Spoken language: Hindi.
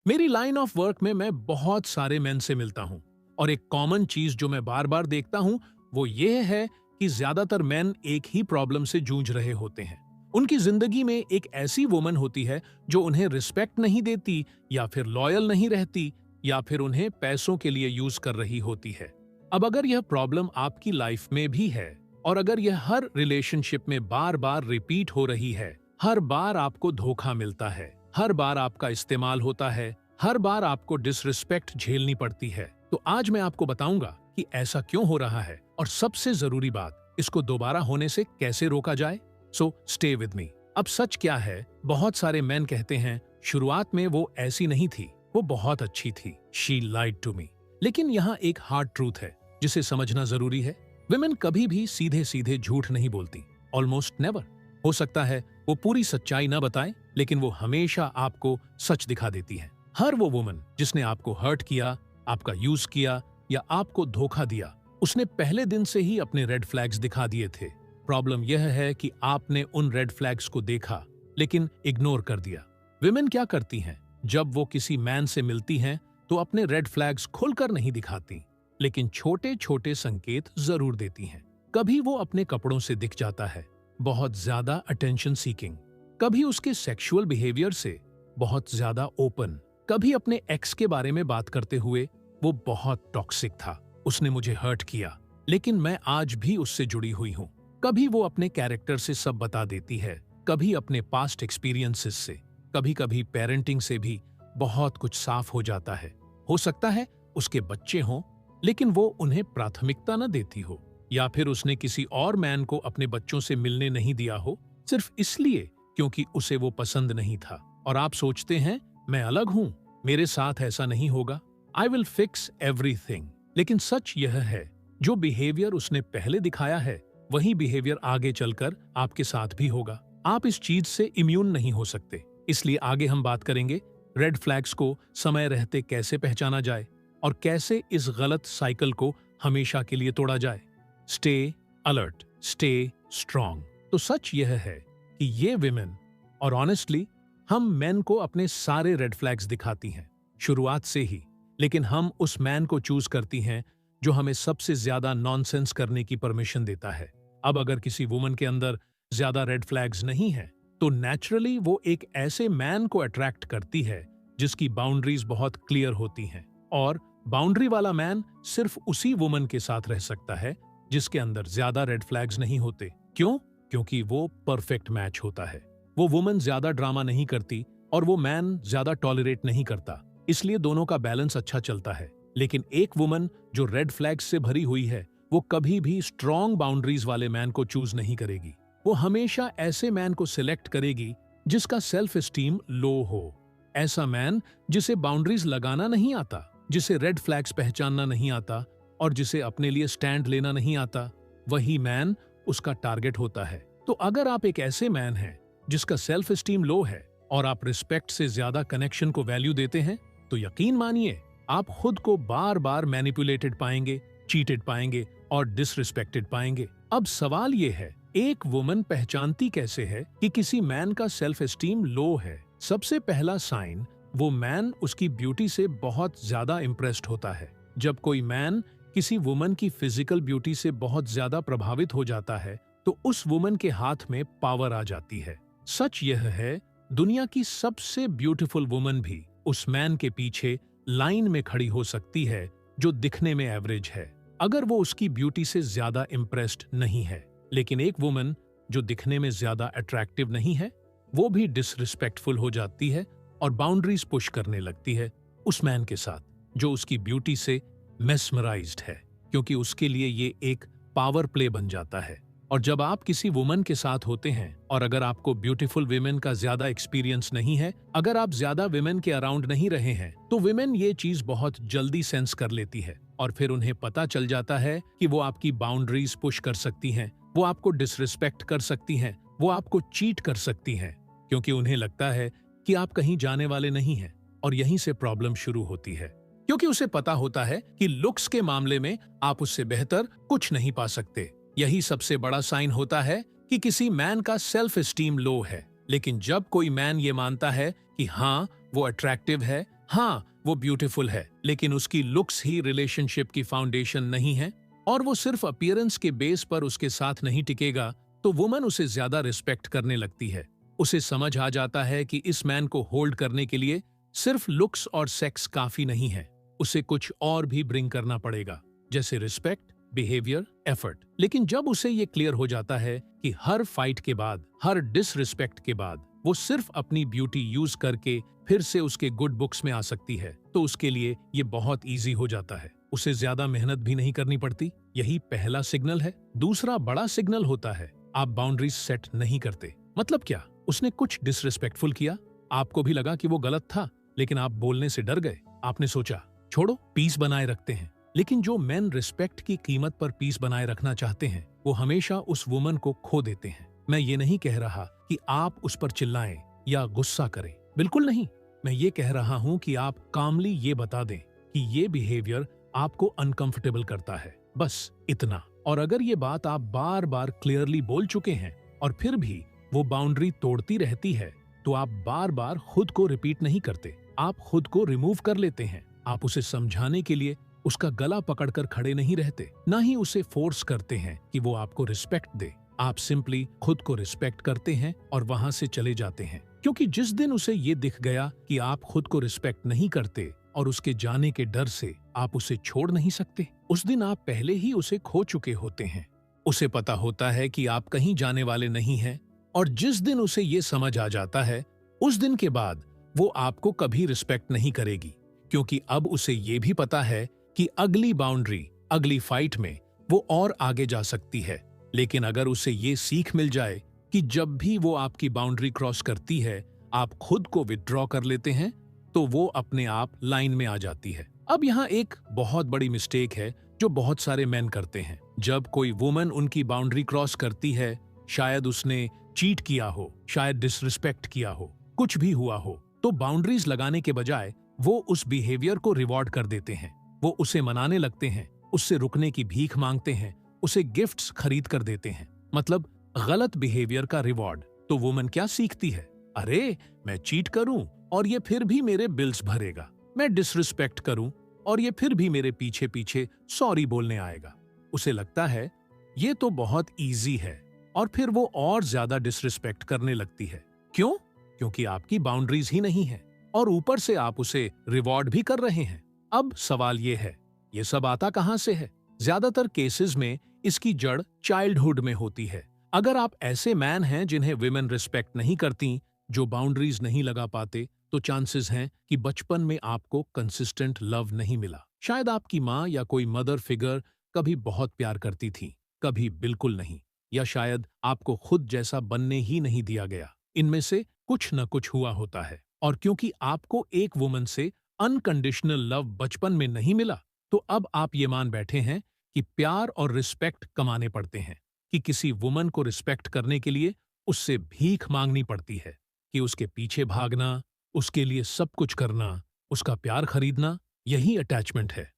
मेरी लाइन ऑफ वर्क में मैं बहुत सारे मेन से मिलता हूँ और एक कॉमन चीज जो मैं बार बार देखता हूँ वो ये है कि ज्यादातर मेन एक ही प्रॉब्लम से जूझ रहे होते हैं। उनकी जिंदगी में एक ऐसी वुमन होती है जो उन्हें रिस्पेक्ट नहीं देती, या फिर लॉयल नहीं रहती, या फिर उन्हें पैसों के लिए यूज कर रही होती है। अब अगर यह प्रॉब्लम आपकी लाइफ में भी है और अगर यह हर रिलेशनशिप में बार बार रिपीट हो रही है, हर बार आपको धोखा मिलता है, हर बार आपका इस्तेमाल होता है, हर बार आपको डिसरिस्पेक्ट झेलनी पड़ती है, तो आज मैं आपको बताऊंगा कि ऐसा क्यों हो रहा है और सबसे जरूरी बात, इसको दोबारा होने से कैसे रोका जाए। So stay with me. अब सच क्या है, बहुत सारे मेन कहते हैं शुरुआत में वो ऐसी नहीं थी, वो बहुत अच्छी थी, शी लाइड टू मी। लेकिन यहाँ एक हार्ड ट्रूथ है जिसे समझना जरूरी है। विमेन कभी भी सीधे सीधे झूठ नहीं बोलती, ऑलमोस्ट नेवर। हो सकता है वो पूरी सच्चाई न बताए, लेकिन वो हमेशा आपको सच दिखा देती है। हर वो वुमन जिसने आपको हर्ट किया, आपका यूज किया या आपको धोखा दिया, उसने पहले दिन से ही अपने रेड फ्लैग्स दिखा दिए थे। प्रॉब्लम यह है कि आपने उन रेड फ्लैग्स को देखा लेकिन इग्नोर कर दिया। विमेन क्या करती हैं, जब वो किसी मैन से मिलती हैं तो अपने रेड फ्लैग्स खुलकर नहीं दिखाती, लेकिन छोटे छोटे संकेत जरूर देती हैं। कभी वो अपने कपड़ों से दिख जाता है, बहुत ज्यादा अटेंशन सीकिंग। कभी उसके सेक्सुअल बिहेवियर से बहुत ज्यादा ओपन। कभी अपने एक्स के बारे में बात करते हुए वो बहुत टॉक्सिक था, उसने मुझे हर्ट किया लेकिन मैं आज भी उससे जुड़ी हुई हूँ। कभी वो अपने कैरेक्टर से सब बता देती है, कभी अपने पास्ट एक्सपीरियंसेस से, कभी कभी पेरेंटिंग से भी बहुत कुछ साफ हो जाता है। हो सकता है उसके बच्चे हों लेकिन वो उन्हें प्राथमिकता न देती हो, या फिर उसने किसी और मैन को अपने बच्चों से मिलने नहीं दिया हो सिर्फ इसलिए क्योंकि उसे वो पसंद नहीं था। और आप सोचते हैं मैं अलग हूं, मेरे साथ ऐसा नहीं होगा, आई विल फिक्स एवरीथिंग। लेकिन सच यह है, जो बिहेवियर उसने पहले दिखाया है वही बिहेवियर आगे चलकर आपके साथ भी होगा। आप इस चीज से इम्यून नहीं हो सकते। इसलिए आगे हम बात करेंगे रेड फ्लैग्स को समय रहते कैसे पहचाना जाए और कैसे इस गलत साइकिल को हमेशा के लिए तोड़ा जाए। Stay alert, stay strong. तो सच यह है कि ये विमेन, और ऑनेस्टली हम मेन को अपने सारे रेड फ्लैग्स दिखाती हैं शुरुआत से ही, लेकिन हम उस मैन को चूज करती हैं जो हमें सबसे ज्यादा नॉनसेंस करने की परमिशन देता है। अब अगर किसी वुमन के अंदर ज्यादा रेड फ्लैग्स नहीं है तो नेचुरली वो एक ऐसे मैन को अट्रैक्ट करती है जिसकी बाउंड्रीज बहुत क्लियर होती हैं, और बाउंड्री वाला मैन सिर्फ उसी वुमन के साथ रह सकता है जिसके अंदर ज्यादा रेड फ्लैग्स नहीं होते। क्यों? क्योंकि वो परफेक्ट मैच होता है। वो वुमन ज्यादा ड्रामा नहीं करती और वो मैन ज्यादा टॉलरेट नहीं करता, इसलिए दोनों का बैलेंस अच्छा चलता है। लेकिन एक वुमन जो रेड फ्लैग्स से भरी हुई है वो कभी भी स्ट्रॉन्ग बाउंड्रीज वाले मैन को चूज नहीं करेगी। वो हमेशा ऐसे मैन को सिलेक्ट करेगी जिसका सेल्फ एस्टीम लो हो, ऐसा मैन जिसे बाउंड्रीज लगाना नहीं आता, जिसे रेड फ्लैग्स पहचानना नहीं आता और जिसे अपने लिए स्टैंड लेना नहीं आता। वही मैन उसका टारगेट होता है। तो अगर आप एक ऐसे मैन हैं जिसका सेल्फ एस्टीम लो है और आप रिस्पेक्ट से ज्यादा कनेक्शन को वैल्यू देते हैं, तो यकीन मानिए आप खुद को बार बार मैनिपुलेटेड पाएंगे, चीटेड पाएंगे और डिसरिस्पेक्टेड पाएंगे। अब सवाल ये है, एक वुमन पहचानती कैसे है कि किसी मैन का सेल्फ एस्टीम लो है? सबसे पहला साइन, वो मैन उसकी ब्यूटी से बहुत ज्यादा इम्प्रेस्ड होता है। जब कोई मैन किसी वुमन की फिजिकल ब्यूटी से बहुत ज्यादा प्रभावित हो जाता है तो उस वुमन के हाथ में पावर आ जाती है। सच यह है, दुनिया की सबसे ब्यूटीफुल वुमन भी उस मैन के पीछे लाइन में खड़ी हो सकती है जो दिखने में एवरेज है, अगर वो उसकी ब्यूटी से ज्यादा इम्प्रेस्ड नहीं है। लेकिन एक वुमन जो दिखने में ज्यादा अट्रैक्टिव नहीं है, वो भी डिसरिस्पेक्टफुल हो जाती है और बाउंड्रीज पुश करने लगती है उस मैन के साथ जो उसकी ब्यूटी से मेस्मराइज्ड है, क्योंकि उसके लिए ये एक पावर प्ले बन जाता है। और जब आप किसी वुमन के साथ होते हैं और अगर आपको ब्यूटीफुल विमेन का ज्यादा एक्सपीरियंस नहीं है, अगर आप ज्यादा विमेन के अराउंड नहीं रहे हैं, तो विमेन ये चीज बहुत जल्दी सेंस कर लेती है और फिर उन्हें पता चल जाता है कि वो आपकी बाउंड्रीज पुश कर सकती हैं, वो आपको डिसरिस्पेक्ट कर सकती हैं, वो आपको चीट कर सकती हैं, क्योंकि उन्हें लगता है कि आप कहीं जाने वाले नहीं हैं। और यहीं से प्रॉब्लम शुरू होती है, क्योंकि उसे पता होता है कि लुक्स के मामले में आप उससे बेहतर कुछ नहीं पा सकते। यही सबसे बड़ा साइन होता है कि किसी मैन का सेल्फ एस्टीम लो है। लेकिन जब कोई मैन ये मानता है कि हाँ वो अट्रैक्टिव है, हाँ, वो ब्यूटीफुल है, लेकिन उसकी लुक्स ही रिलेशनशिप की फाउंडेशन नहीं है और वो सिर्फ अपीयरेंस के बेस पर उसके साथ नहीं टिकेगा, तो वुमन उसे ज्यादा रिस्पेक्ट करने लगती है। उसे समझ आ जाता है कि इस मैन को होल्ड करने के लिए सिर्फ लुक्स और सेक्स काफी नहीं है, उसे कुछ और भी ब्रिंग करना पड़ेगा, जैसे रिस्पेक्ट, बिहेवियर, एफर्ट। लेकिन जब उसे ये क्लियर हो जाता है कि हर फाइट के बाद, हर डिसरिस्पेक्ट के बाद वो सिर्फ अपनी ब्यूटी यूज करके फिर से उसके गुड बुक्स में आ सकती है, तो उसके लिए ये बहुत इजी हो जाता है। उसे ज्यादा मेहनत भी नहीं करनी पड़ती। यही पहला सिग्नल है। दूसरा बड़ा सिग्नल होता है, आप बाउंड्रीज सेट नहीं करते। मतलब क्या? उसने कुछ डिसरिस्पेक्टफुल किया, आपको भी लगा कि वो गलत था, लेकिन आप बोलने से डर गए। आपने सोचा छोड़ो, पीस बनाए रखते हैं। लेकिन जो मेन रिस्पेक्ट की कीमत पर पीस बनाए रखना चाहते हैं, वो हमेशा उस वुमन को खो देते हैं। मैं ये नहीं कह रहा कि आप उस पर चिल्लाएं या गुस्सा करें, बिल्कुल नहीं। मैं ये कह रहा हूं कि आप कामली ये बता दें कि ये बिहेवियर आपको अनकंफर्टेबल करता है, बस इतना। और अगर ये बात आप बार बार क्लियरली बोल चुके हैं और फिर भी वो बाउंड्री तोड़ती रहती है, तो आप बार बार खुद को रिपीट नहीं करते, आप खुद को रिमूव कर लेते हैं। आप उसे समझाने के लिए उसका गला पकड़कर खड़े नहीं रहते, ना ही उसे फोर्स करते हैं कि वो आपको रिस्पेक्ट दे। आप सिंपली खुद को रिस्पेक्ट करते हैं और वहां से चले जाते हैं। क्योंकि जिस दिन उसे ये दिख गया कि आप खुद को रिस्पेक्ट नहीं करते और उसके जाने के डर से आप उसे छोड़ नहीं सकते, उस दिन आप पहले ही उसे खो चुके होते हैं। उसे पता होता है कि आप कहीं जाने वाले नहीं हैं, और जिस दिन उसे ये समझ आ जाता है, उस दिन के बाद वो आपको कभी रिस्पेक्ट नहीं करेगी, क्योंकि अब उसे ये भी पता है कि अगली बाउंड्री, अगली फाइट में वो और आगे जा सकती है। लेकिन अगर उसे ये सीख मिल जाए कि जब भी वो आपकी बाउंड्री क्रॉस करती है, आप खुद को विथड्रॉ कर लेते हैं, तो वो अपने आप लाइन में आ जाती है। अब यहाँ एक बहुत बड़ी मिस्टेक है जो बहुत सारे मेन करते हैं। जब कोई वुमन उनकी बाउंड्री क्रॉस करती है, शायद उसने चीट किया हो, शायद डिसरिस्पेक्ट किया हो, कुछ भी हुआ हो, तो बाउंड्रीज लगाने के बजाय वो उस बिहेवियर को रिवॉर्ड कर देते हैं। वो उसे मनाने लगते हैं, उससे रुकने की भीख मांगते हैं, उसे गिफ्ट्स खरीद कर देते हैं। मतलब गलत बिहेवियर का रिवॉर्ड। तो वुमन क्या सीखती है? अरे, मैं चीट करूं और ये फिर भी मेरे बिल्स भरेगा, मैं डिसरिस्पेक्ट करूं और ये फिर भी मेरे पीछे पीछे सॉरी बोलने आएगा। उसे लगता है ये तो बहुत इजी है, और फिर वो और ज्यादा डिसरिस्पेक्ट करने लगती है। क्यों? क्योंकि आपकी बाउंड्रीज ही नहीं है और ऊपर से आप उसे रिवॉर्ड भी कर रहे हैं। अब सवाल ये है, ये सब आता कहां से है? ज्यादातर केसेस में इसकी जड़ चाइल्डहुड में होती है। अगर आप ऐसे मैन हैं जिन्हें विमेन रिस्पेक्ट नहीं करती, जो बाउंड्रीज नहीं लगा पाते, तो चांसेस हैं कि बचपन में आपको कंसिस्टेंट लव नहीं मिला। शायद आपकी माँ या कोई मदर फिगर कभी बहुत प्यार करती थी, कभी बिल्कुल नहीं, या शायद आपको खुद जैसा बनने ही नहीं दिया गया। इनमें से कुछ न कुछ हुआ होता है। और क्योंकि आपको एक वुमन से अनकंडीशनल लव बचपन में नहीं मिला, तो अब आप ये मान बैठे हैं कि प्यार और रिस्पेक्ट कमाने पड़ते हैं, कि किसी वुमन को रिस्पेक्ट करने के लिए उससे भीख मांगनी पड़ती है, कि उसके पीछे भागना, उसके लिए सब कुछ करना, उसका प्यार खरीदना, यही अटैचमेंट है।